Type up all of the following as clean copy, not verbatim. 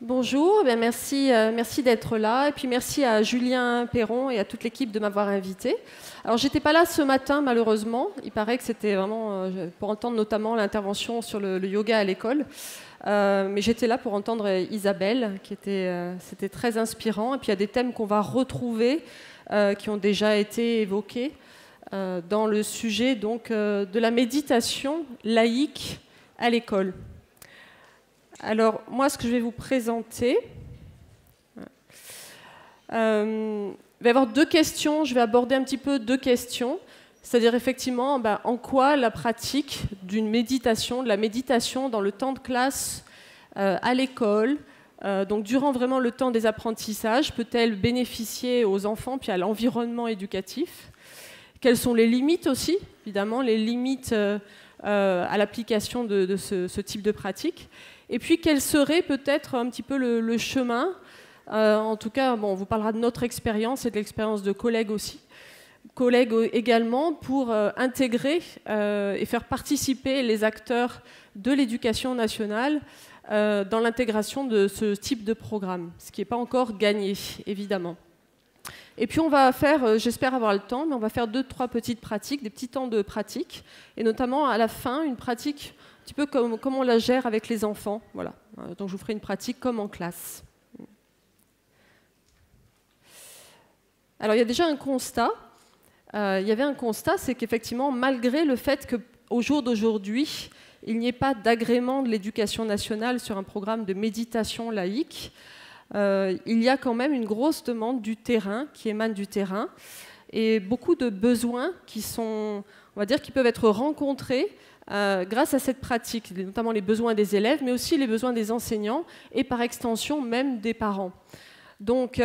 Bonjour, merci d'être là et puis merci à Julien Perron et à toute l'équipe de m'avoir invité. Alors j'étais pas là ce matin malheureusement, il paraît que c'était vraiment pour entendre notamment l'intervention sur le yoga à l'école, mais j'étais là pour entendre Isabelle, c'était très inspirant et puis il y a des thèmes qu'on va retrouver qui ont déjà été évoqués dans le sujet donc de la méditation laïque à l'école. Alors, moi, ce que je vais vous présenter, il va y avoir deux questions. Je vais aborder un petit peu deux questions. C'est-à-dire, effectivement, en quoi la pratique d'une méditation, de la méditation dans le temps de classe à l'école, donc durant vraiment le temps des apprentissages, peut-elle bénéficier aux enfants puis à l'environnement éducatif? Quelles sont les limites aussi, évidemment, les limites à l'application de ce type de pratique? Et puis, quel serait peut-être un petit peu le chemin, en tout cas, bon, on vous parlera de notre expérience et de l'expérience de collègues aussi, collègues également, pour intégrer et faire participer les acteurs de l'éducation nationale dans l'intégration de ce type de programme, ce qui n'est pas encore gagné, évidemment. Et puis on va faire, j'espère avoir le temps, mais on va faire 2-3 petites pratiques, des petits temps de pratique, et notamment à la fin, une pratique un petit peu comme on la gère avec les enfants. Voilà. Donc je vous ferai une pratique comme en classe. Alors il y a déjà un constat. Il y avait un constat, c'est qu'effectivement, malgré le fait qu'au jour d'aujourd'hui, il n'y ait pas d'agrément de l'éducation nationale sur un programme de méditation laïque, il y a quand même une grosse demande du terrain, qui émane du terrain, et beaucoup de besoins qui sont, on va dire, qui peuvent être rencontrés grâce à cette pratique, notamment les besoins des élèves, mais aussi les besoins des enseignants et par extension même des parents. Donc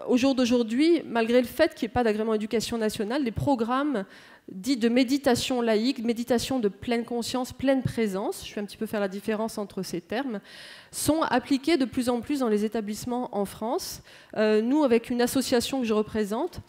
au jour d'aujourd'hui, malgré le fait qu'il n'y ait pas d'agrément éducation nationale, les programmes dits de méditation laïque, méditation de pleine conscience, pleine présence, je vais un petit peu faire la différence entre ces termes, sont appliqués de plus en plus dans les établissements en France. Nous, avec une association que je représente,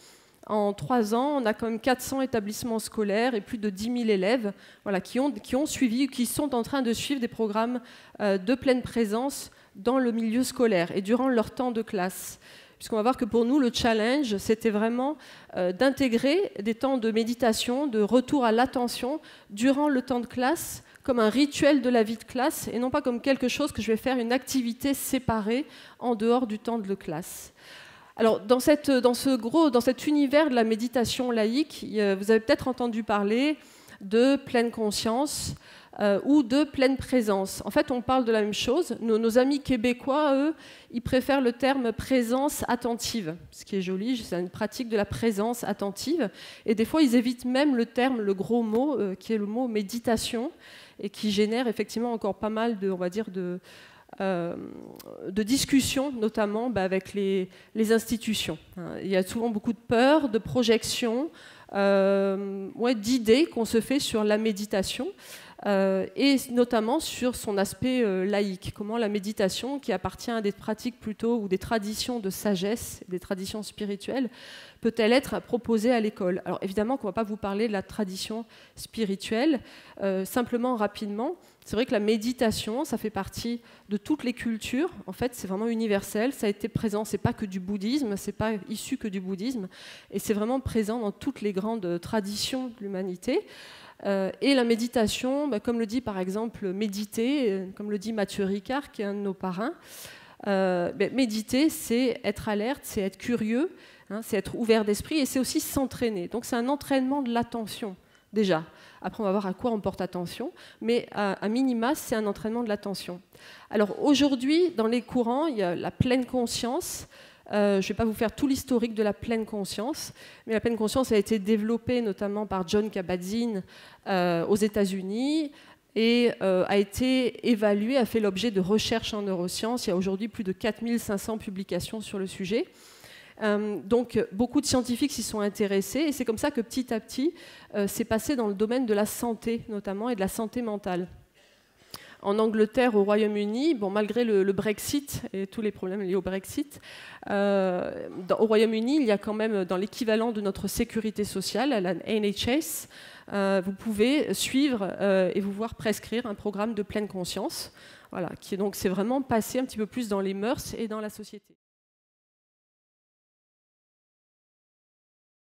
en 3 ans, on a quand même 400 établissements scolaires et plus de 10 000 élèves voilà, qui ont suivi, qui sont en train de suivre des programmes de pleine présence dans le milieu scolaire et durant leur temps de classe. Puisqu'on va voir que pour nous, le challenge, c'était vraiment d'intégrer des temps de méditation, de retour à l'attention durant le temps de classe, comme un rituel de la vie de classe, et non pas comme quelque chose que je vais faire une activité séparée en dehors du temps de classe. Alors, dans cet univers de la méditation laïque, vous avez peut-être entendu parler de pleine conscience ou de pleine présence. En fait, on parle de la même chose. Nos amis québécois, eux, ils préfèrent le terme présence attentive, ce qui est joli, c'est une pratique de la présence attentive. Et des fois, ils évitent même le terme, le gros mot, qui est le mot méditation, et qui génère effectivement encore pas mal de, on va dire, de discussions, notamment avec les institutions. Il y a souvent beaucoup de peur, de projections, d'idées qu'on se fait sur la méditation, et notamment sur son aspect laïque. Comment la méditation, qui appartient à des pratiques plutôt, ou des traditions de sagesse, des traditions spirituelles, peut-elle être proposée à l'école? Alors évidemment qu'on ne va pas vous parler de la tradition spirituelle, simplement rapidement. C'est vrai que la méditation, ça fait partie de toutes les cultures. En fait, c'est vraiment universel. Ça a été présent, c'est pas que du bouddhisme, c'est pas issu que du bouddhisme, et c'est vraiment présent dans toutes les grandes traditions de l'humanité. Et la méditation, comme le dit par exemple méditer, comme le dit Mathieu Ricard, qui est un de nos parrains, méditer, c'est être alerte, c'est être curieux, c'est être ouvert d'esprit, et c'est aussi s'entraîner. Donc c'est un entraînement de l'attention, déjà. Après, on va voir à quoi on porte attention, mais à minima, c'est un entraînement de l'attention. Alors aujourd'hui, dans les courants, il y a la pleine conscience. Je ne vais pas vous faire tout l'historique de la pleine conscience, mais la pleine conscience a été développée notamment par Jon Kabat-Zinn aux États-Unis et a été évaluée, a fait l'objet de recherches en neurosciences. Il y a aujourd'hui plus de 4500 publications sur le sujet. Donc beaucoup de scientifiques s'y sont intéressés, et c'est comme ça que petit à petit c'est passé dans le domaine de la santé notamment, et de la santé mentale. En Angleterre, au Royaume-Uni, bon, malgré le Brexit et tous les problèmes liés au Brexit, au Royaume-Uni, il y a quand même, dans l'équivalent de notre sécurité sociale, la NHS, vous pouvez suivre et vous voir prescrire un programme de pleine conscience. Voilà, qui est donc c'est vraiment passé un petit peu plus dans les mœurs et dans la société.